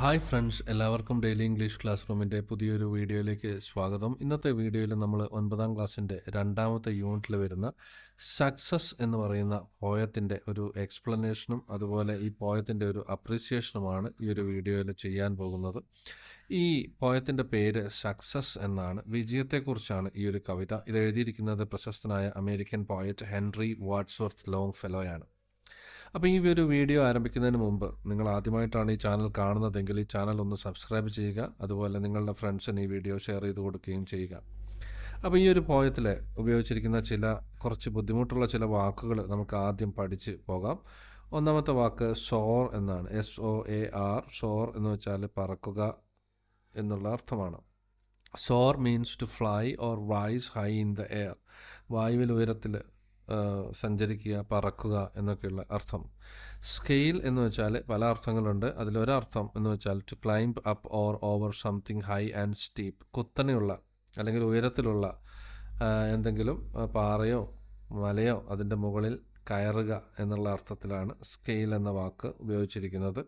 Hi friends, എല്ലാവർക്കും daily English class റൂമിൻ്റെ പുതിയൊരു വീഡിയോയിലേക്ക് സ്വാഗതം. ഇന്നത്തെ വീഡിയോയിൽ നമ്മൾ 9ാം ക്ലാസ്സിൻ്റെ രണ്ടാമത്തെ യൂണിറ്റിൽ വരുന്ന സക്സസ് എന്ന് പറയുന്ന പോയത്തിൻ്റെ ഒരു എക്സ്പ്ലനേഷനും അതുപോലെ ഈ പോയത്തിൻ്റെ ഒരു അപ്രീസിയേഷനുമാണ് ഈ ഒരു വീഡിയോയിൽ ചെയ്യാൻ പോകുന്നത്. ഈ പോയത്തിൻ്റെ പേര് സക്സസ് എന്നാണ്. വിജയത്തെക്കുറിച്ചാണ് ഈ ഒരു കവിത. ഇത് എഴുതിയിരിക്കുന്നത് പ്രശസ്തനായ അമേരിക്കൻ പോയറ്റ് ഹെൻറി വാട്സ്വർത്ത് ലോങ്ഫെലോയാണ്. അപ്പോൾ ഈ ഒരു വീഡിയോ ആരംഭിക്കുന്നതിന് മുമ്പ് നിങ്ങൾ ആദ്യമായിട്ടാണ് ഈ ചാനൽ കാണുന്നതെങ്കിൽ ഈ ചാനൽ ഒന്ന് സബ്സ്ക്രൈബ് ചെയ്യുക. അതുപോലെ നിങ്ങളുടെ ഫ്രണ്ട്സിന് ഈ വീഡിയോ ഷെയർ ചെയ്ത് കൊടുക്കുകയും ചെയ്യുക. അപ്പോൾ ഈ ഒരു പോയത്തിൽ ഉപയോഗിച്ചിരിക്കുന്ന കുറച്ച് ബുദ്ധിമുട്ടുള്ള ചില വാക്കുകൾ നമുക്ക് ആദ്യം പഠിച്ച് പോകാം. ഒന്നാമത്തെ വാക്ക് സോർ എന്നാണ്. SOAR. സോർ എന്ന് വെച്ചാൽ പറക്കുക എന്നുള്ള അർത്ഥമാണ്. Soar means to fly or rise high in the air. വായുവിൽ ഉയരത്തിൽ സഞ്ചരിക്കുക, പറക്കുക എന്നൊക്കെയുള്ള അർത്ഥം. സ്കെയിൽ എന്ന് വെച്ചാൽ പല അർത്ഥങ്ങളുണ്ട്. അതിലൊരർത്ഥം എന്ന് വെച്ചാൽ to climb up or over something high and steep. കുത്തനെയുള്ള അല്ലെങ്കിൽ ഉയരത്തിലുള്ള എന്തെങ്കിലും പാറയോ മലയോ അതിൻ്റെ മുകളിൽ കയറുക എന്നുള്ള അർത്ഥത്തിലാണ് സ്കെയിൽ എന്ന വാക്ക് ഉപയോഗിച്ചിരിക്കുന്നത്.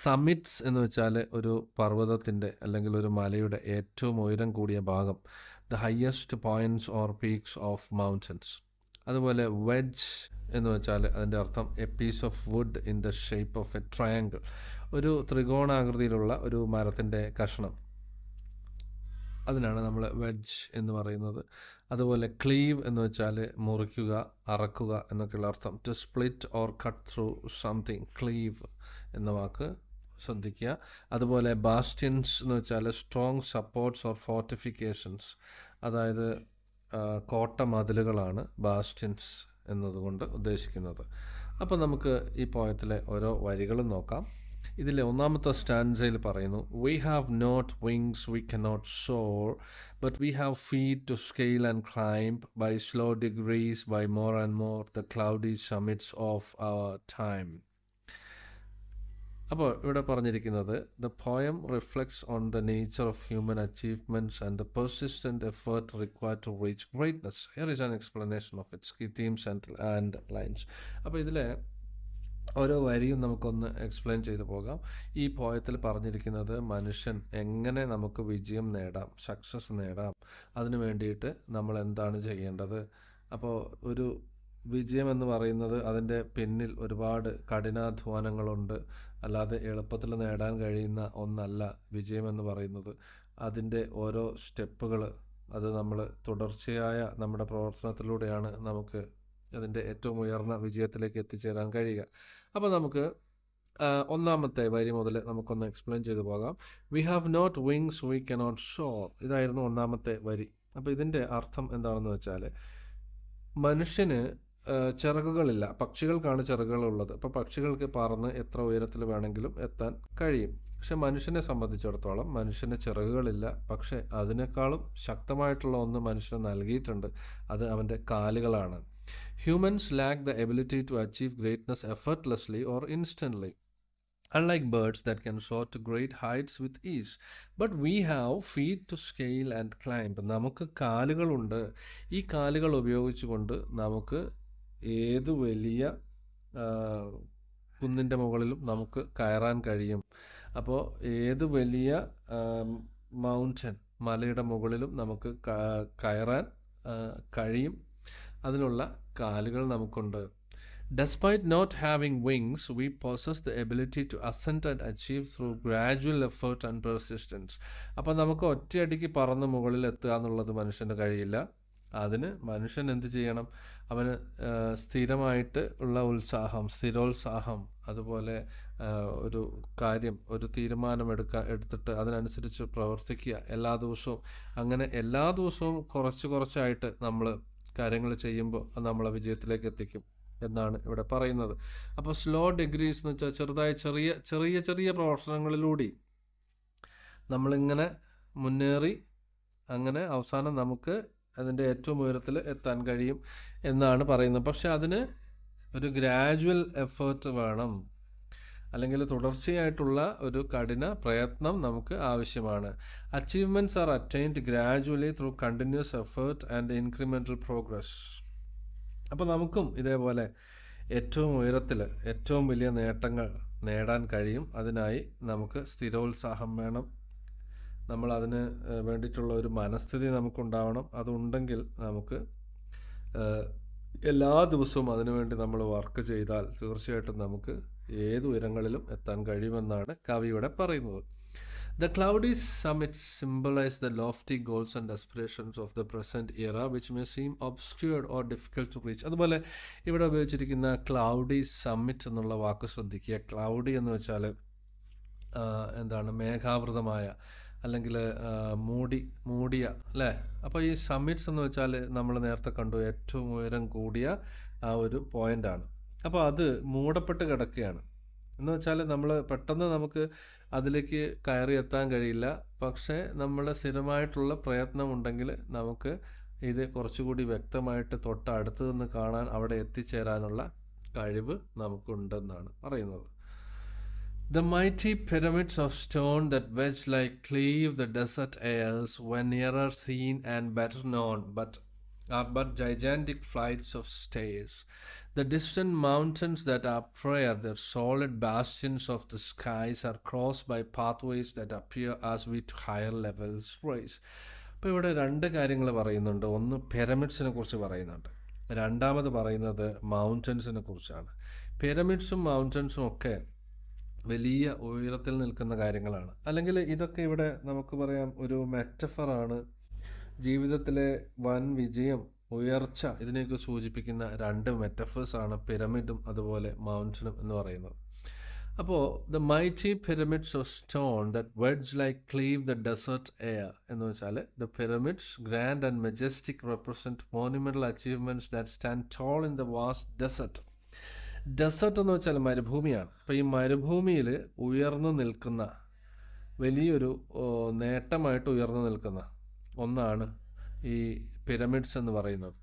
സമ്മിറ്റ്സ് എന്ന് വെച്ചാൽ ഒരു പർവ്വതത്തിൻ്റെ അല്ലെങ്കിൽ ഒരു മലയുടെ ഏറ്റവും ഉയരം കൂടിയ ഭാഗം. The highest points or peaks of mountains. അതുപോലെ വെഡ്ജ് എന്ന് വെച്ചാൽ അതിൻ്റെ അർത്ഥം a piece of wood in the shape of a triangle. ഒരു ത്രികോണാകൃതിയിലുള്ള ഒരു മരത്തിൻ്റെ കഷ്ണം, അതിനാണ് നമ്മൾ വെഡ്ജ് എന്ന് പറയുന്നത്. അതുപോലെ ക്ലീവ് എന്ന് വെച്ചാൽ മുറിക്കുക, അറക്കുക എന്നൊക്കെയുള്ള അർത്ഥം. To split or cut through something. Cleave എന്ന വാക്ക് ശ്രദ്ധിക്കുക. അതുപോലെ ബാസ്റ്റ്യൻസ് എന്ന് വെച്ചാൽ സ്ട്രോങ് സപ്പോർട്ട്സ് ഓർ ഫോർട്ടിഫിക്കേഷൻസ്. അതായത് കോട്ട മതിലുകളാണ് ബാസ്റ്റ്യൻസ് എന്നതുകൊണ്ട് ഉദ്ദേശിക്കുന്നത്. അപ്പോൾ നമുക്ക് ഈ പോയത്തിലെ ഓരോ വരികളും നോക്കാം. ഇതിലെ ഒന്നാമത്തെ സ്റ്റാൻസയിൽ പറയുന്നു, we have not wings we cannot soar but we have feet to scale and climb by slow degrees by more and more the cloudy summits of our time. അപ്പോൾ ഇവിടെ പറഞ്ഞിരിക്കുന്നത് the poem reflects on the nature of human achievements and the persistent effort required to reach greatness. Here is an explanation of its key themes and lines. അപ്പോൾ ഇതിലെ ഓരോ വരിയും നമുക്കൊന്ന് explain ചെയ്തു പോകാം. ഈ പോയത്തിൽ പറഞ്ഞിരിക്കുന്നത് മനുഷ്യൻ എങ്ങനെ നമുക്ക് വിജയം നേടാം, സക്സസ് നേടാം, അതിനു വേണ്ടിയിട്ട് നമ്മൾ എന്താണ് ചെയ്യേണ്ടത്. അപ്പോൾ ഒരു വിജയം എന്ന് പറയുന്നത് അതിൻ്റെ പിന്നിൽ ഒരുപാട് കഠിനാധ്വാനങ്ങളുണ്ട്. അല്ലാതെ എളുപ്പത്തിൽ നേടാൻ കഴിയുന്ന ഒന്നല്ല വിജയം എന്ന് പറയുന്നത്. അതിൻ്റെ ഓരോ സ്റ്റെപ്പുകൾ, അത് നമ്മൾ തുടർച്ചയായ നമ്മുടെ പ്രവർത്തനത്തിലൂടെയാണ് നമുക്ക് അതിൻ്റെ ഏറ്റവും ഉയർന്ന വിജയത്തിലേക്ക് എത്തിച്ചേരാൻ കഴിയുക. അപ്പോൾ നമുക്ക് ഒന്നാമത്തെ വരി മുതൽ നമുക്കൊന്ന് എക്സ്പ്ലെയിൻ ചെയ്തു പോകാം. We have not wings we cannot soar. ഇതായിരുന്നു ഒന്നാമത്തെ വരി. അപ്പോൾ ഇതിൻ്റെ അർത്ഥം എന്താണെന്ന് വെച്ചാൽ, മനുഷ്യന് ചിറകുകളില്ല. പക്ഷികൾക്കാണ് ചിറകുകളുള്ളത്. അപ്പോൾ പക്ഷികൾക്ക് പറന്ന് എത്ര ഉയരത്തിൽ വേണമെങ്കിലും എത്താൻ കഴിയും. പക്ഷെ മനുഷ്യനെ സംബന്ധിച്ചിടത്തോളം മനുഷ്യന് ചിറകുകളില്ല. പക്ഷെ അതിനേക്കാളും ശക്തമായിട്ടുള്ള ഒന്ന് മനുഷ്യന് നൽകിയിട്ടുണ്ട്. അത് അവൻ്റെ കാലുകളാണ്. Humans lack the ability to achieve greatness effortlessly or instantly. Unlike birds that can soar to great heights with ease, but we have feet to scale and climb. നമുക്ക് കാലുകളുണ്ട്. ഈ കാലുകൾ ഉപയോഗിച്ചുകൊണ്ട് നമുക്ക് ഏത് വലിയ കുന്നിൻ്റെ മുകളിലും നമുക്ക് കയറാൻ കഴിയും. അപ്പോൾ ഏത് വലിയ മൗണ്ടൻ, മലയുടെ മുകളിലും നമുക്ക് കയറാൻ കഴിയും. അതിനുള്ള കാലുകൾ നമുക്കുണ്ട്. Despite not having wings, we possess the ability to ascend and achieve through gradual effort and persistence. അപ്പോൾ നമുക്ക് ഒറ്റയടിക്ക് പറന്ന് മുകളിൽ എത്തുക എന്നുള്ളത് മനുഷ്യന് കഴിയില്ല. അതിന് മനുഷ്യൻ എന്ത് ചെയ്യണം? അവന് സ്ഥിരമായിട്ട് ഉള്ള ഉത്സാഹം, സ്ഥിരോത്സാഹം, അതുപോലെ ഒരു കാര്യം, ഒരു തീരുമാനം എടുത്തിട്ട് അതിനനുസരിച്ച് പ്രവർത്തിക്കുക എല്ലാ ദിവസവും. അങ്ങനെ എല്ലാ ദിവസവും കുറച്ചായിട്ട് നമ്മൾ കാര്യങ്ങൾ ചെയ്യുമ്പോൾ അത് നമ്മളെ വിജയത്തിലേക്ക് എത്തിക്കും എന്നാണ് ഇവിടെ പറയുന്നത്. അപ്പോൾ സ്ലോ ഡിഗ്രീസ് എന്ന് വെച്ചാൽ ചെറിയ പ്രവർത്തനങ്ങളിലൂടെ നമ്മളിങ്ങനെ മുന്നേറി അങ്ങനെ അവസാനം നമുക്ക് അതിൻ്റെ ഏറ്റവും ഉയരത്തിൽ എത്താൻ കഴിയും എന്നാണ് പറയുന്നത്. പക്ഷെ അതിന് ഒരു ഗ്രാജുവൽ എഫേർട്ട് വേണം, അല്ലെങ്കിൽ തുടർച്ചയായിട്ടുള്ള ഒരു കഠിന പ്രയത്നം നമുക്ക് ആവശ്യമാണ്. Achievements are attained gradually through continuous effort and incremental progress. അപ്പോൾ നമുക്കും ഇതേപോലെ ഏറ്റവും ഉയരത്തിൽ ഏറ്റവും വലിയ നേട്ടങ്ങൾ നേടാൻ കഴിയും. അതിനായി നമുക്ക് സ്ഥിരോത്സാഹം വേണം. നമ്മൾ അതിന് വേണ്ടിയിട്ടുള്ള ഒരു മനസ്ഥിതി നമുക്കുണ്ടാവണം. അതുണ്ടെങ്കിൽ നമുക്ക് എല്ലാ ദിവസവും അതിനുവേണ്ടി നമ്മൾ വർക്ക് ചെയ്താൽ തീർച്ചയായിട്ടും നമുക്ക് ഏത് ഉയരങ്ങളിലും എത്താൻ കഴിയുമെന്നാണ് കവി ഇവിടെ പറയുന്നത്. The cloudy summits symbolize the lofty goals and aspirations of the present era which may seem obscure or difficult to reach. അതുപോലെ ഇവിടെ ഉപയോഗിച്ചിരിക്കുന്ന ക്ലൗഡി സമ്മിറ്റ് എന്നുള്ള വാക്ക് ശ്രദ്ധിക്കുക. ക്ലൗഡി എന്ന് വെച്ചാൽ എന്താണ്, മേഘാവൃതമായ അല്ലെങ്കിൽ മൂടിയ അല്ലേ. അപ്പോൾ ഈ സമ്മിറ്റ്സ് എന്ന് വെച്ചാൽ നമ്മൾ നേരത്തെ കണ്ടു ഏറ്റവും ഉയരം കൂടിയ ആ ഒരു പോയിൻ്റാണ്. അപ്പോൾ അത് മൂടപ്പെട്ട് കിടക്കുകയാണ് എന്ന് വെച്ചാൽ നമ്മൾ പെട്ടെന്ന് നമുക്ക് അതിലേക്ക് കയറി എത്താൻ കഴിയില്ല. പക്ഷേ നമ്മുടെ സ്ഥിരമായിട്ടുള്ള പ്രയത്നമുണ്ടെങ്കിൽ നമുക്ക് ഇത് കുറച്ചുകൂടി വ്യക്തമായിട്ട് തൊട്ടടുത്ത് നിന്ന് കാണാൻ, അവിടെ എത്തിച്ചേരാനുള്ള കഴിവ് നമുക്കുണ്ടെന്നാണ് പറയുന്നത്. The mighty pyramids of stone that wedge like cleave the desert airs when nearer seen and better known, are but gigantic flights of stairs. The distant mountains that uprear their solid bastions of the skies are crossed by pathways that appear as we to higher levels rise. അപ്പോൾ ഇവിടെ രണ്ട് കാര്യങ്ങൾ പറയുന്നുണ്ട്. ഒന്ന് പിരമിഡ്സിനെ കുറിച്ച് പറയുന്നുണ്ട്, രണ്ടാമത് പറയുന്നത് മൗണ്ടൻസിനെ കുറിച്ചാണ്. പിരമിഡ്സും മൗണ്ടൻസും ഒക്കെ വലിയ ഉയരത്തിൽ നിൽക്കുന്ന കാര്യങ്ങളാണ്. അല്ലെങ്കിൽ ഇതൊക്കെ ഇവിടെ നമുക്ക് പറയാം ഒരു മെറ്റഫറാണ്. ജീവിതത്തിലെ വൻ വിജയം, ഉയർച്ച, ഇതിനെയൊക്കെ സൂചിപ്പിക്കുന്ന രണ്ട് മെറ്റഫേഴ്സാണ് പിരമിഡും അതുപോലെ മൗണ്ടനും എന്ന് പറയുന്നത്. അപ്പോൾ the mighty pyramids of stone that wedge like cleave the desert air എന്ന് വെച്ചാൽ the pyramids grand and majestic represent monumental achievements that stand tall in the vast desert. Desert എന്ന് വെച്ചാൽ മരുഭൂമിയാണ്. അപ്പോൾ ഈ മരുഭൂമിയിൽ ഉയർന്നു നിൽക്കുന്ന വലിയൊരു നേട്ടമായിട്ട് ഉയർന്നു നിൽക്കുന്ന ഒന്നാണ് ഈ പിരമിഡ്സ് എന്ന് പറയുന്നത്.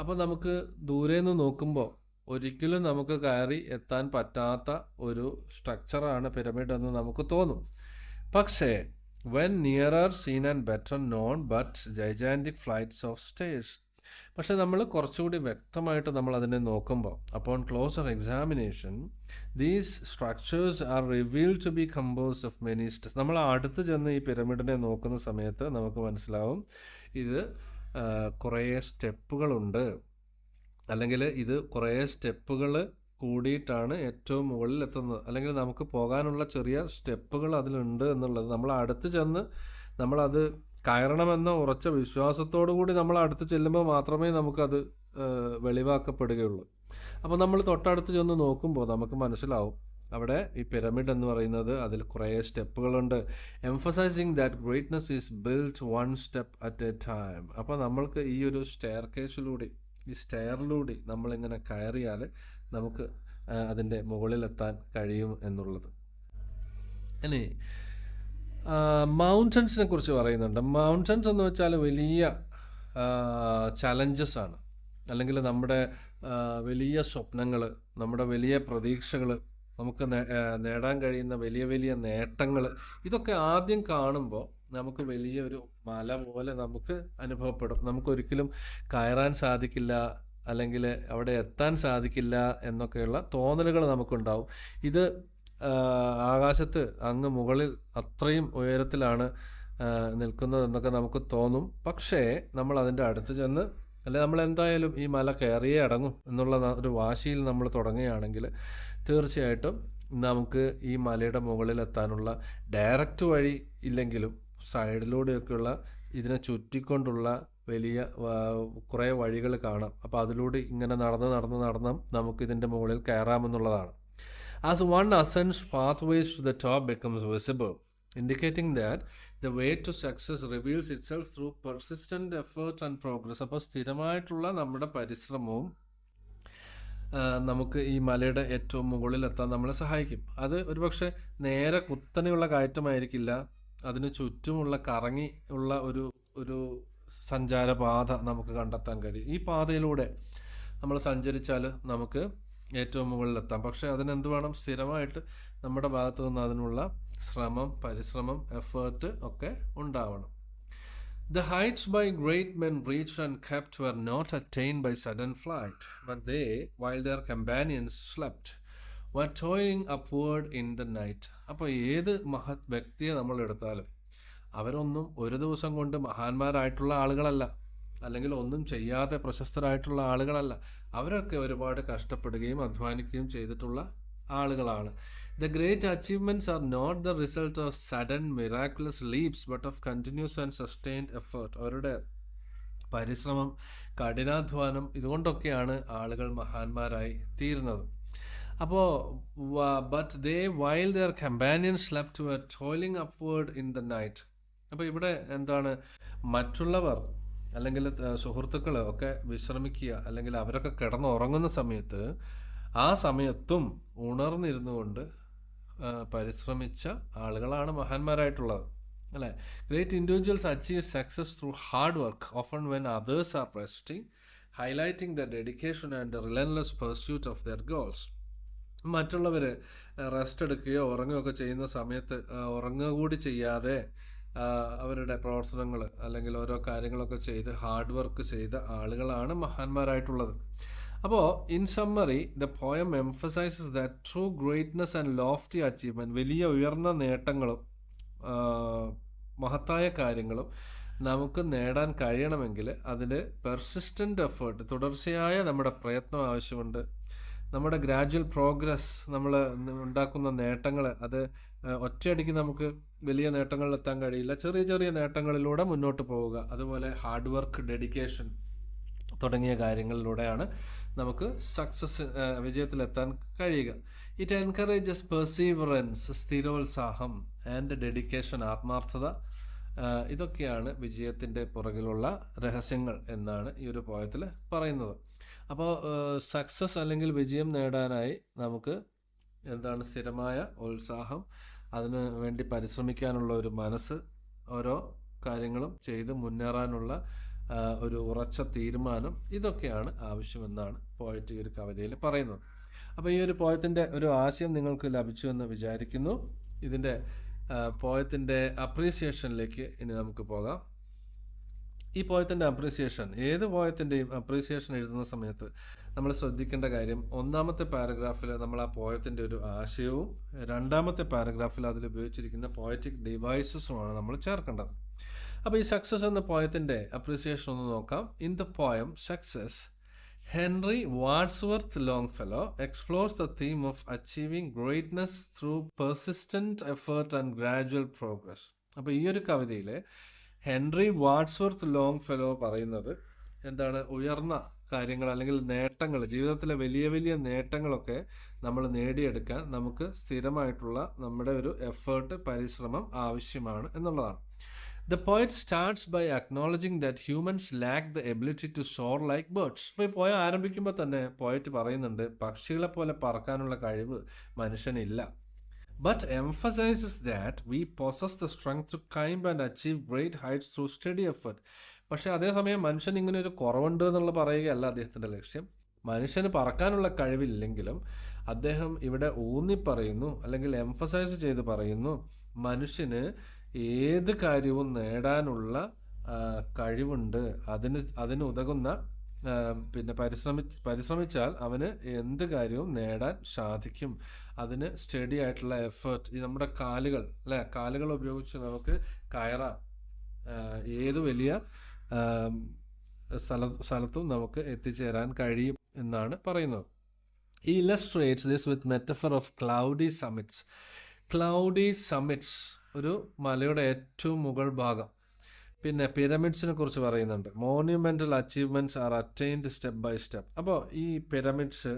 അപ്പോൾ നമുക്ക് ദൂരെ നിന്ന് നോക്കുമ്പോൾ ഒരിക്കലും നമുക്ക് കയറി എത്താൻ പറ്റാത്ത ഒരു സ്ട്രക്ചറാണ് പിരമിഡ് എന്ന് നമുക്ക് തോന്നും. പക്ഷേ when nearer seen and better known but gigantic flights of stairs. പക്ഷെ നമ്മൾ കുറച്ചുകൂടി വ്യക്തമായിട്ട് നമ്മൾ അതിനെ നോക്കുമ്പോൾ upon closer examination these structures are revealed to be composed of many steps. നമ്മൾ അടുത്ത് ചെന്ന് ഈ പിരമിഡിനെ നോക്കുന്ന സമയത്ത് നമുക്ക് മനസ്സിലാവും ഇത് കുറേ സ്റ്റെപ്പുകളുണ്ട്, അല്ലെങ്കിൽ ഇത് കുറേ സ്റ്റെപ്പുകൾ കൂടിയിട്ടാണ് ഏറ്റവും മുകളിൽ എത്തുന്നത്, അല്ലെങ്കിൽ നമുക്ക് പോകാനുള്ള ചെറിയ സ്റ്റെപ്പുകൾ അതിലുണ്ട് എന്നുള്ളത് നമ്മൾ അടുത്ത് ചെന്ന് നമ്മളത് കയറണമെന്ന ഉറച്ച വിശ്വാസത്തോടു കൂടി നമ്മൾ അടുത്ത് ചെല്ലുമ്പോൾ മാത്രമേ നമുക്കത് വെളിവാക്കപ്പെടുകയുള്ളൂ. അപ്പോൾ നമ്മൾ തൊട്ടടുത്ത് ചെന്ന് നോക്കുമ്പോൾ നമുക്ക് മനസ്സിലാവും അവിടെ ഈ പിരമിഡ് എന്ന് പറയുന്നത് അതിൽ കുറേ സ്റ്റെപ്പുകളുണ്ട്. Emphasising that greatness is built one step at a time. അപ്പോൾ നമ്മൾക്ക് ഈ ഒരു ഈ സ്റ്റെയറിലൂടെ നമ്മളിങ്ങനെ കയറിയാൽ നമുക്ക് അതിൻ്റെ മുകളിലെത്താൻ കഴിയും എന്നുള്ളത്. ഇനി മൗണ്ടൻസിനെ കുറിച്ച് പറയുന്നുണ്ട്. മൗണ്ടൻസ് എന്ന് വെച്ചാൽ വലിയ ചലഞ്ചസ് ആണ്, അല്ലെങ്കിൽ നമ്മുടെ വലിയ സ്വപ്നങ്ങൾ, നമ്മുടെ വലിയ പ്രതീക്ഷകൾ, നമുക്ക് നേടാൻ കഴിയുന്ന വലിയ വലിയ നേട്ടങ്ങൾ, ഇതൊക്കെ ആദ്യം കാണുമ്പോൾ നമുക്ക് വലിയൊരു മല പോലെ നമുക്ക് അനുഭവപ്പെടും. നമുക്കൊരിക്കലും കയറാൻ സാധിക്കില്ല, അല്ലെങ്കിൽ അവിടെ എത്താൻ സാധിക്കില്ല എന്നൊക്കെയുള്ള തോന്നലുകൾ നമുക്കുണ്ടാവും. ഇത് ആകാശത്ത് അങ്ങ് മുകളിൽ അത്രയും ഉയരത്തിലാണ് നിൽക്കുന്നതെന്നൊക്കെ നമുക്ക് തോന്നും. പക്ഷേ നമ്മൾ അതിൻ്റെ അടുത്ത് ചെന്ന്, അല്ലെ നമ്മൾ എന്തായാലും ഈ മല കയറിയേ അടങ്ങും എന്നുള്ള ഒരു വാശിയിൽ നമ്മൾ തുടങ്ങുകയാണെങ്കിൽ തീർച്ചയായിട്ടും നമുക്ക് ഈ മലയുടെ മുകളിൽ എത്താനുള്ള ഡയറക്റ്റ് വഴി ഇല്ലെങ്കിലും സൈഡിലൂടെയൊക്കെയുള്ള ഇതിനെ ചുറ്റിക്കൊണ്ടുള്ള വലിയ കുറേ വഴികൾ കാണാം. അപ്പോൾ അതിലൂടെ ഇങ്ങനെ നടന്ന് നമുക്കിതിൻ്റെ മുകളിൽ കയറാമെന്നുള്ളതാണ്. As one ascends, pathways to the top becomes visible, indicating that the way to success reveals itself through persistent effort and progress. അപ്പോൾ സ്ഥിരമായിട്ടുള്ള നമ്മുടെ പരിശ്രമവും നമുക്ക് ഈ മലയുടെ ഏറ്റവും മുകളിലെത്താൻ നമ്മളെ സഹായിക്കും. അത് ഒരുപക്ഷെ നേരെ കുത്തനെയുള്ള കയറ്റമായിരിക്കില്ല, അതിന് ചുറ്റുമുള്ള കറങ്ങി ഉള്ള ഒരു സഞ്ചാരപാത നമുക്ക് കണ്ടെത്താൻ കഴിയും. ഈ പാതയിലൂടെ നമ്മൾ സഞ്ചരിച്ചാൽ നമുക്ക് ഏറ്റവും മുകളിലെത്താം. പക്ഷേ അതിനെന്ത് വേണം? സ്ഥിരമായിട്ട് നമ്മുടെ ഭാഗത്തു നിന്ന് അതിനുള്ള പരിശ്രമം, എഫേർട്ട് ഒക്കെ ഉണ്ടാവണം. The heights by great men reached and kept were not attained by sudden flight, but they, while their companions slept, were toiling upward in the night. അപ്പോൾ ഏത് മഹത് വ്യക്തിയെ നമ്മൾ എടുത്താലും അവരൊന്നും ഒരു ദിവസം കൊണ്ട് മഹാന്മാരായിട്ടുള്ള ആളുകളല്ല, അല്ലെങ്കിൽ ഒന്നും ചെയ്യാതെ പ്രശസ്തരായിട്ടുള്ള ആളുകളല്ല. അവരൊക്കെ ഒരുപാട് കഷ്ടപ്പെടുകയും അധ്വാനിക്കുകയും ചെയ്തിട്ടുള്ള ആളുകളാണ്. The great achievements are not the result of sudden miraculous leaps but of continuous and sustained effort. അവരുടെ പരിശ്രമം, കഠിനാധ്വാനം, ഇതുകൊണ്ടൊക്കെയാണ് ആളുകൾ മഹാന്മാരായി തീരുന്നത്. അപ്പോൾ but they while their companions slept were toiling upward in the night. അപ്പോൾ ഇവിടെ എന്താണ്, മറ്റുള്ളവർ അല്ലെങ്കിൽ സുഹൃത്തുക്കൾ ഒക്കെ വിശ്രമിക്കുക, അല്ലെങ്കിൽ അവരൊക്കെ കിടന്നുറങ്ങുന്ന സമയത്ത് ആ സമയത്തും ഉണർന്നിരുന്നു കൊണ്ട് പരിശ്രമിച്ച ആളുകളാണ് മഹാന്മാരായിട്ടുള്ളത്, അല്ലേ? Great individuals achieve success through hard work often when others are resting, highlighting the dedication and relentless pursuit of their goals. മറ്റുള്ളവർ റെസ്റ്റ് എടുക്കുകയോ ഉറങ്ങുകയൊക്കെ ചെയ്യുന്ന സമയത്ത് ഉറങ്ങുക കൂടി ചെയ്യാതെ അവരുടെ പ്രവർത്തനങ്ങൾ അല്ലെങ്കിൽ ഓരോ കാര്യങ്ങളൊക്കെ ചെയ്ത് ഹാർഡ് വർക്ക് ചെയ്ത ആളുകളാണ് മഹാന്മാരായിട്ടുള്ളത്. അപ്പോൾ in summary the poem emphasises that true greatness and lofty achievement, വലിയ ഉയർന്ന നേട്ടങ്ങളും മഹത്തായ കാര്യങ്ങളും നമുക്ക് നേടാൻ കഴിയണമെങ്കിൽ അതിന് പെർസിസ്റ്റൻ്റ് എഫേർട്ട്, തുടർച്ചയായ നമ്മുടെ പ്രയത്നം ആവശ്യമുണ്ട്. നമ്മുടെ ഗ്രാജുവൽ പ്രോഗ്രസ്, നമ്മൾ ഉണ്ടാക്കുന്ന നേട്ടങ്ങൾ, അത് ഒറ്റയടിക്ക് നമുക്ക് വലിയ നേട്ടങ്ങളിലെത്താൻ കഴിയില്ല. ചെറിയ ചെറിയ നേട്ടങ്ങളിലൂടെ മുന്നോട്ട് പോവുക. അതുപോലെ ഹാർഡ് വർക്ക്, ഡെഡിക്കേഷൻ തുടങ്ങിയ കാര്യങ്ങളിലൂടെയാണ് നമുക്ക് സക്സസ്, വിജയത്തിലെത്താൻ കഴിയുക. ഇറ്റ് എൻകറേജസ് പെർസീവറൻസ്, സ്ഥിരോത്സാഹം, ആൻഡ് ഡെഡിക്കേഷൻ, ആത്മാർത്ഥത. ഇതൊക്കെയാണ് വിജയത്തിൻ്റെ പുറകിലുള്ള രഹസ്യങ്ങൾ എന്നാണ് ഈ ഒരു പോയത്തിൽ പറയുന്നത്. അപ്പോൾ സക്സസ് അല്ലെങ്കിൽ വിജയം നേടാനായി നമുക്ക് എന്താണ്, സ്ഥിരമായ ഉത്സാഹം, അതിന് വേണ്ടി പരിശ്രമിക്കാനുള്ള ഒരു മനസ്സ്, ഓരോ കാര്യങ്ങളും ചെയ്ത് മുന്നേറാനുള്ള ഒരു ഉറച്ച തീരുമാനം, ഇതൊക്കെയാണ് ആവശ്യമെന്നാണ് പോയറ്റ് ഈ ഒരു കവിതയിൽ പറയുന്നത്. അപ്പോൾ ഈ ഒരു പോയത്തിൻ്റെ ഒരു ആശയം നിങ്ങൾക്ക് ലഭിച്ചു എന്ന് വിചാരിക്കുന്നു. ഇതിൻ്റെ പോയത്തിൻ്റെ അപ്രീസിയേഷനിലേക്ക് ഇനി നമുക്ക് പോകാം. ഈ പോയത്തിൻ്റെ അപ്രീസിയേഷൻ, ഏത് പോയത്തിൻ്റെയും അപ്രീസിയേഷൻ എഴുതുന്ന സമയത്ത് നമ്മൾ ശ്രദ്ധിക്കേണ്ട കാര്യം, ഒന്നാമത്തെ പാരഗ്രാഫിൽ നമ്മൾ ആ പോയത്തിൻ്റെ ഒരു ആശയവും രണ്ടാമത്തെ പാരഗ്രാഫിൽ അതിൽ ഉപയോഗിച്ചിരിക്കുന്ന പോയറ്റിക് ഡിവൈസസുമാണ് നമ്മൾ ചേർക്കേണ്ടത്. അപ്പോൾ ഈ സക്സസ് എന്ന പോയത്തിൻ്റെ അപ്രീസിയേഷൻ ഒന്ന് നോക്കാം. In the poem success, Henry Wadsworth Longfellow explores the theme of achieving greatness through persistent effort and gradual progress. അപ്പോൾ ഈ ഒരു കവിതയിൽ ഹെൻറി വാഡ്സ്വർത്ത് ലോങ്ഫെല്ലോ പറയുന്നത് എന്താണ്, ഉയർന്ന കാര്യങ്ങൾ അല്ലെങ്കിൽ നേട്ടങ്ങൾ, ജീവിതത്തിലെ വലിയ വലിയ നേട്ടങ്ങളൊക്കെ നമ്മൾ നേടിയെടുക്കാൻ നമുക്ക് സ്ഥിരമായിട്ടുള്ള നമ്മുടെ ഒരു എഫേർട്ട്, പരിശ്രമം ആവശ്യമാണ് എന്നുള്ളതാണ്. The poet starts by acknowledging that humans lack the ability to soar like birds. അപ്പോൾ ഈ പോയം ആരംഭിക്കുമ്പോൾ തന്നെ പോയറ്റ് പറയുന്നുണ്ട്, പക്ഷികളെ പോലെ പറക്കാനുള്ള കഴിവ് മനുഷ്യനില്ല. But emphasizes that we possess the strength to climb and achieve great heights through steady effort. പക്ഷേ അതേസമയം മനുഷ്യൻ ഇങ്ങനെ ഒരു കുറവുണ്ട് എന്നുള്ള പറയുകയല്ല അദ്ദേഹത്തിൻ്റെ ലക്ഷ്യം. മനുഷ്യന് പറക്കാനുള്ള കഴിവില്ലെങ്കിലും അദ്ദേഹം ഇവിടെ ഊന്നി പറയുന്നു, അല്ലെങ്കിൽ എംഫസൈസ് ചെയ്ത് പറയുന്നു, മനുഷ്യന് ഏത് കാര്യവും നേടാനുള്ള കഴിവുണ്ട്. അതിന് ഉതകുന്ന, പിന്നെ പരിശ്രമിച്ചാൽ അവന് എന്ത് കാര്യവും നേടാൻ സാധിക്കും. അതിന് സ്റ്റഡി ആയിട്ടുള്ള എഫേർട്ട്, ഈ നമ്മുടെ കാലുകൾ, അല്ലേ, കാലുകൾ ഉപയോഗിച്ച് നമുക്ക് കയറാം, ഏത് വലിയ സ്ഥലത്തും നമുക്ക് എത്തിച്ചേരാൻ കഴിയും എന്നാണ് പറയുന്നത്. ഈ illustrates this with metaphor of cloudy summits. Cloudy summits, ഒരു മലയുടെ ഏറ്റവും മുകൾ ഭാഗം. പിന്നെ പിരമിഡ്സിനെ കുറിച്ച് പറയുന്നുണ്ട്. Monumental achievements are attained step by step. അപ്പോൾ ഈ പിരമിഡ്സ്,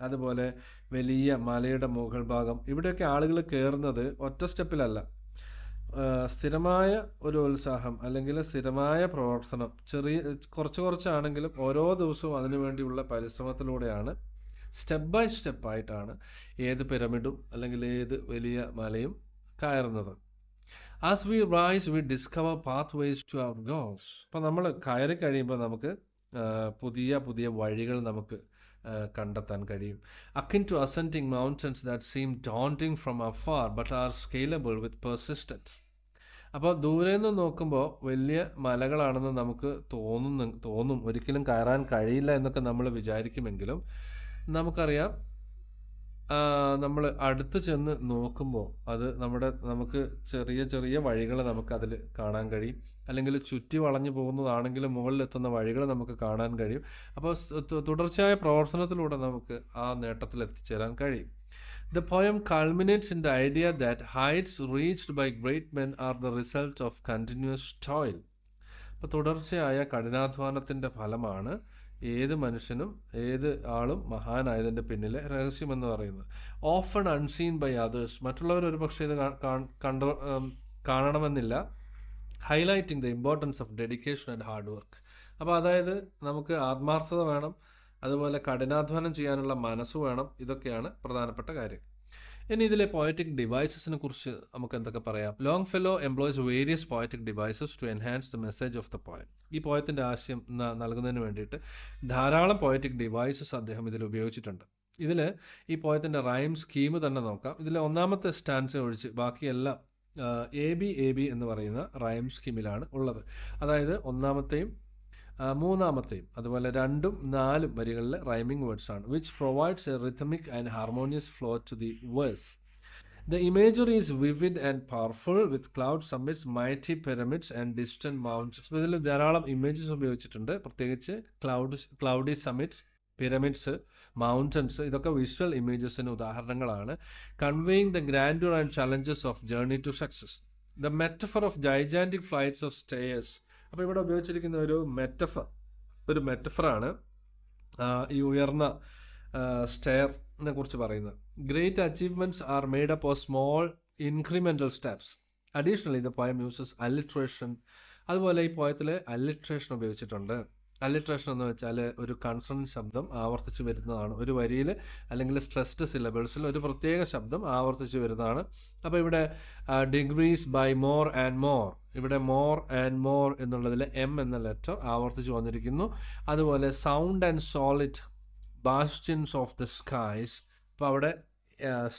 അതുപോലെ വലിയ മലയുടെ മുകൾ ഭാഗം, ഇവിടെയൊക്കെ ആളുകൾ കയറുന്നത് ഒറ്റ സ്റ്റെപ്പിലല്ല. സ്ഥിരമായ ഒരു ഉത്സാഹം അല്ലെങ്കിൽ സ്ഥിരമായ പ്രവർത്തനം, കുറച്ചാണെങ്കിലും ഓരോ ദിവസവും അതിനു വേണ്ടിയുള്ള പരിശ്രമത്തിലൂടെയാണ്, സ്റ്റെപ്പ് ബൈ സ്റ്റെപ്പായിട്ടാണ് ഏത് പിരമിഡും അല്ലെങ്കിൽ ഏത് വലിയ മലയും കയറുന്നത്. As we rise we discover pathways to our goals. അപ്പോൾ നമ്മൾ കയറി കഴിയുമ്പോൾ നമുക്ക് പുതിയ പുതിയ വഴികൾ നമുക്ക് കണ്ടെത്താൻ കഴിയും. Akin to ascending mountains that seem daunting from afar but are scalable with persistence. അപ്പോൾ ദൂരെ നിന്ന് നോക്കുമ്പോൾ വലിയ മലകളാണെന്ന് നമുക്ക് തോന്നും, ഒരിക്കലും കയറാൻ കഴിയില്ല എന്നൊക്കെ നമ്മൾ വിചാരിക്കുമെങ്കിലും നമുക്കറിയാം നമ്മൾ അടുത്ത് ചെന്ന് നോക്കുമ്പോൾ അത് നമുക്ക് ചെറിയ ചെറിയ വഴികൾ നമുക്കതിൽ കാണാൻ കഴിയും. അല്ലെങ്കിൽ ചുറ്റി വളഞ്ഞു പോകുന്നതാണെങ്കിൽ മുകളിലെത്തുന്ന വഴികൾ നമുക്ക് കാണാൻ കഴിയും. അപ്പോൾ തുടർച്ചയായ പ്രവർത്തനത്തിലൂടെ നമുക്ക് ആ നേട്ടത്തിൽ എത്തിച്ചേരാൻ കഴിയും. The poem culminates in the idea that heights reached by great men are the result of continuous toil. അപ്പോൾ തുടർച്ചയായ കഠിനാധ്വാനത്തിൻ്റെ ഫലമാണ് ഏത് മനുഷ്യനും ഏത് ആളും മഹാനായതിൻ്റെ പിന്നിലെ രഹസ്യമെന്ന് പറയുന്നത്. ഓഫൺ അൺസീൻ ബൈ അതേഴ്സ്, മറ്റുള്ളവർ ഒരു പക്ഷേ ഇത് കാണണമെന്നില്ല. Highlighting the importance of dedication and hard work. അപ്പോൾ അതായത് നമുക്ക് ആത്മാർത്ഥത വേണം, അതുപോലെ കഠിനാധ്വാനം ചെയ്യാനുള്ള മനസ്സ് വേണം. ഇതൊക്കെയാണ് പ്രധാനപ്പെട്ട കാര്യം. ഇനി ഇതിലെ പോയറ്റിക് ഡിവൈസസിനെ കുറിച്ച് നമുക്ക് എന്തൊക്കെ പറയാം. Longfellow employs various poetic devices to enhance the message of the poem. ഈ പോയത്തിൻ്റെ ആശയം നൽകുന്നതിന് വേണ്ടിയിട്ട് ധാരാളം പോയറ്റിക് ഡിവൈസസ് അദ്ദേഹം ഇതിൽ ഉപയോഗിച്ചിട്ടുണ്ട്. ഇതിൽ ഈ പോയത്തിൻ്റെ റൈം സ്കീം തന്നെ നോക്കാം. ഇതിൽ ഒന്നാമത്തെ സ്റ്റാൻസ് ഒഴിച്ച് ബാക്കിയെല്ലാം എ ബി എന്ന് പറയുന്ന റൈം സ്കീമിലാണ് ഉള്ളത്. അതായത് ഒന്നാമത്തെയും മൂന്നാമത്തെയും അതുപോലെ 2ഉം 4ഉം വരികളിലെ റൈമിംഗ് വേർഡ്സ് ആണ്. Which provides a rhythmic and harmonious flow to the verse. The imagery is vivid and powerful with cloud summits, mighty pyramids and distant mountains. അപ്പോൾ ഇതിൽ ധാരാളം ഇമേജസ് ഉപയോഗിച്ചിട്ടുണ്ട്. പ്രത്യേകിച്ച് ക്ലൗഡി സമ്മിറ്റ്സ്, പിരമിഡ്സ്, മൗണ്ടൻസ്, ഇതൊക്കെ visual ഇമേജസിന് ഉദാഹരണങ്ങളാണ്. Conveying the grandeur and challenges of journey to success. The metaphor of gigantic flights of stairs. അപ്പോൾ ഇവിടെ ഉപയോഗിച്ചിരിക്കുന്ന ഒരു മെറ്റഫറാണ് ഈ ഉയർന്ന സ്റ്റെയറിനെ കുറിച്ച് പറയുന്നത്. Great achievements are made up of small incremental steps. Additionally the poem uses alliteration. അതുപോലെ ഈ പോയത്തിൽ അലിട്രേഷൻ ഉപയോഗിച്ചിട്ടുണ്ട്. അലിട്രേഷൻ എന്ന് വെച്ചാൽ ഒരു കൺസണന്റ് ശബ്ദം ആവർത്തിച്ച് വരുന്നതാണ്. ഒരു വരിയിൽ അല്ലെങ്കിൽ സ്ട്രെസ്ഡ് സിലബിൾസിൽ ഒരു പ്രത്യേക ശബ്ദം ആവർത്തിച്ച് വരുന്നതാണ്. അപ്പോൾ ഇവിടെ degrees by more and more, ഇവിടെ മോർ ആൻഡ് മോർ എന്നുള്ളതിൽ എം എന്ന ലെറ്റർ ആവർത്തിച്ച് വന്നിരിക്കുന്നു. അതുപോലെ sound and solid bastions of the skies. അപ്പോൾ അവിടെ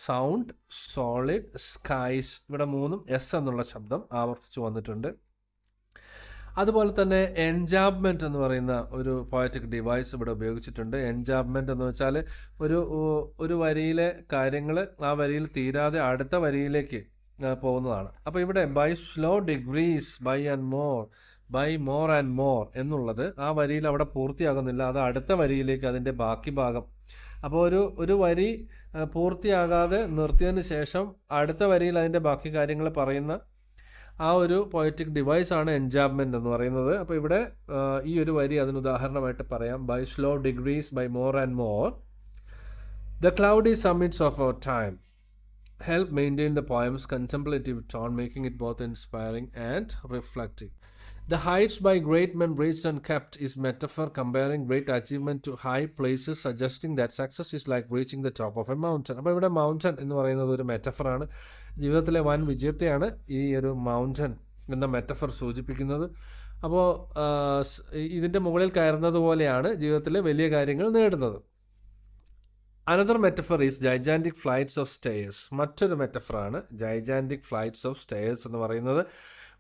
സൗണ്ട്, സോളിഡ്, സ്കൈസ്, ഇവിടെ 3ഉം എസ് എന്നുള്ള ശബ്ദം ആവർത്തിച്ച് വന്നിട്ടുണ്ട്. അതുപോലെ തന്നെ എൻജാബ്മെൻറ്റ് എന്ന് പറയുന്ന ഒരു പോയറ്റിക് ഡിവൈസ് ഇവിടെ ഉപയോഗിച്ചിട്ടുണ്ട്. എൻജാബ്മെൻറ്റ് എന്ന് വെച്ചാൽ ഒരു വരിയിലെ കാര്യങ്ങൾ ആ വരിയിൽ തീരാതെ അടുത്ത വരിയിലേക്ക് പോകുന്നതാണ്. അപ്പോൾ ഇവിടെ by slow degrees by more and more എന്നുള്ളത് ആ വരിയിൽ അവിടെ പൂർത്തിയാകുന്നില്ല, അത് അടുത്ത വരിയിലേക്ക് അതിൻ്റെ ബാക്കി ഭാഗം. അപ്പോൾ ഒരു വരി പൂർത്തിയാകാതെ നിർത്തിയതിന് ശേഷം അടുത്ത വരിയിൽ അതിൻ്റെ ബാക്കി കാര്യങ്ങൾ പറയുന്ന ആ ഒരു പോയറ്റിക് ഡിവൈസാണ് എൻജാബ്മെൻറ്റ് എന്ന് പറയുന്നത്. അപ്പോൾ ഇവിടെ ഈ ഒരു വരി അതിന് ഉദാഹരണമായിട്ട് പറയാം. By slow degrees by more and more the cloudy summits of our time help maintain the poem's contemplative tone, making it both inspiring and reflective. The heights by great men reached and kept is metaphor comparing great achievement to high places, suggesting that success is like reaching the top of a mountain. അപ്പോൾ ഇവിടെ mountain എന്ന് പറയുന്നത് ഒരു മെറ്റഫറാണ്. ജീവിതത്തിലെ വൻ വിജയത്തെയാണ് ഈ ഒരു mountain എന്ന മെറ്റഫർ സൂചിപ്പിക്കുന്നത്. അപ്പോൾ ഇതിൻ്റെ മുകളിൽ കയറുന്നത് പോലെയാണ് ജീവിതത്തിലെ വലിയ കാര്യങ്ങൾ നേടുന്നത്. Another metaphor is gigantic flights of stairs. മറ്റൊരു മെറ്റഫറാണ് ജൈജാൻറ്റിക് ഫ്ലൈറ്റ്സ് ഓഫ് സ്റ്റെയേഴ്സ് എന്ന് പറയുന്നത്.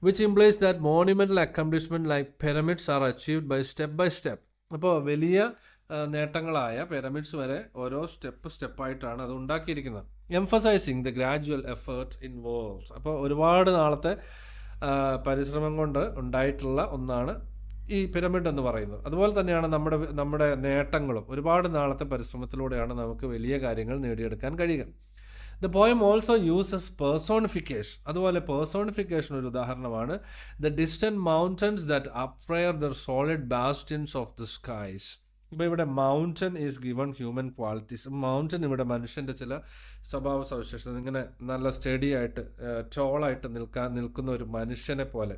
Which implies that monumental accomplishment like pyramids are achieved by step. അപ്പോൾ വലിയ നേട്ടങ്ങളായ പിരമിഡ്സ് വരെ ഓരോ സ്റ്റെപ്പായിട്ടാണ് അത് ഉണ്ടാക്കിയിരിക്കുന്നത്. Emphasising the gradual effort involves. അപ്പോൾ ഒരുപാട് നാളത്തെ പരിശ്രമം കൊണ്ട് ഉണ്ടായിട്ടുള്ള ഒന്നാണ് ഈ പിരമിഡ് എന്ന് പറയുന്നത്. അതുപോലെ തന്നെയാണ് നമ്മുടെ നേട്ടങ്ങളും ഒരുപാട് നാളത്തെ പരിശ്രമത്തിലൂടെയാണ് നമുക്ക് വലിയ കാര്യങ്ങൾ നേടിയെടുക്കാൻ കഴിയുക. The poem also uses personification. അതുപോലെ പേഴ്സോണിഫിക്കേഷൻ ഒരു ഉദാഹരണമാണ്. The distant mountains that appear their solid bastions of the skies. ഇപ്പോൾ ഇവിടെ mountain is given human qualities. Mountain ഇവിടെ മനുഷ്യൻ്റെ ചില സ്വഭാവ സവിശേഷത, ഇങ്ങനെ നല്ല സ്റ്റഡി ആയിട്ട് ടോളായിട്ട് നിൽക്കുന്ന ഒരു മനുഷ്യനെ പോലെ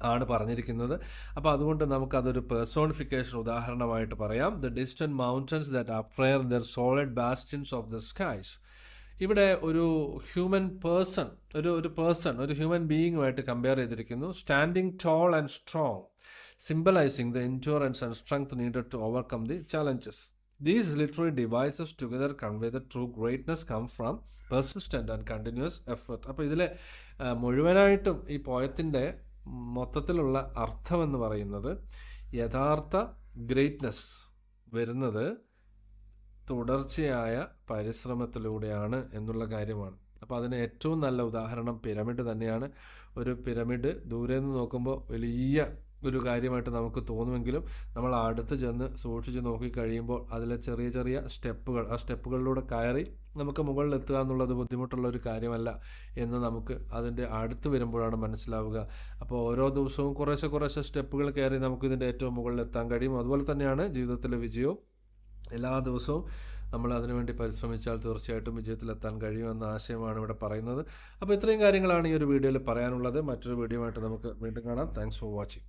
ആണ് പറഞ്ഞിരിക്കുന്നത്. അപ്പോൾ അതുകൊണ്ട് നമുക്കതൊരു പേഴ്സോണിഫിക്കേഷൻ ഉദാഹരണമായിട്ട് പറയാം. The distant mountains that appear their solid bastions of the skies. ഇവിടെ ഒരു ഹ്യൂമൻ പേഴ്സൺ, ഒരു ഹ്യൂമൻ ബീയിങ്ങുമായിട്ട് കമ്പയർ ചെയ്തിരിക്കുന്നു. Standing tall and strong, symbolizing the endurance and strength needed to overcome the challenges. These literary devices together convey the true greatness come from persistent and continuous effort. അപ്പോൾ ഇതിലെ മുഴുവനായിട്ടും ഈ പോയത്തിൻ്റെ മൊത്തത്തിലുള്ള അർത്ഥം എന്ന് പറയുന്നത് യഥാർത്ഥ ഗ്രേറ്റ്നെസ് വരുന്നത് തുടർച്ചയായ പരിശ്രമത്തിലൂടെയാണ് എന്നുള്ള കാര്യമാണ്. അപ്പോൾ അതിന് ഏറ്റവും നല്ല ഉദാഹരണം പിരമിഡ് തന്നെയാണ്. ഒരു പിരമിഡ് ദൂരെ നിന്ന് നോക്കുമ്പോൾ വലിയ ഒരു കാര്യമായിട്ട് നമുക്ക് തോന്നുമെങ്കിലും നമ്മൾ അടുത്ത് ചെന്ന് സൂക്ഷിച്ച് നോക്കി കഴിയുമ്പോൾ അതിലെ ചെറിയ ചെറിയ സ്റ്റെപ്പുകൾ, ആ സ്റ്റെപ്പുകളിലൂടെ കയറി നമുക്ക് മുകളിലെത്തുക എന്നുള്ളത് ബുദ്ധിമുട്ടുള്ള ഒരു കാര്യമല്ല എന്ന് നമുക്ക് അതിൻ്റെ അടുത്ത് വരുമ്പോഴാണ് മനസ്സിലാവുക. അപ്പോൾ ഓരോ ദിവസവും കുറേശ്ശെ സ്റ്റെപ്പുകൾ കയറി നമുക്കിതിൻ്റെ ഏറ്റവും മുകളിലെത്താൻ കഴിയും. അതുപോലെ തന്നെയാണ് ജീവിതത്തിലെ വിജയവും. എല്ലാ ദിവസവും നമ്മൾ അതിനുവേണ്ടി പരിശ്രമിച്ചാൽ തീർച്ചയായിട്ടും വിജയത്തിലെത്താൻ കഴിയുമെന്ന ആശയമാണ് ഇവിടെ പറയുന്നത്. അപ്പോൾ ഇത്രയും കാര്യങ്ങളാണ് ഈ ഒരു വീഡിയോയിൽ പറയാനുള്ളത്. മറ്റൊരു വീഡിയോ ആയിട്ട് നമുക്ക് വീണ്ടും കാണാം. Thanks for watching.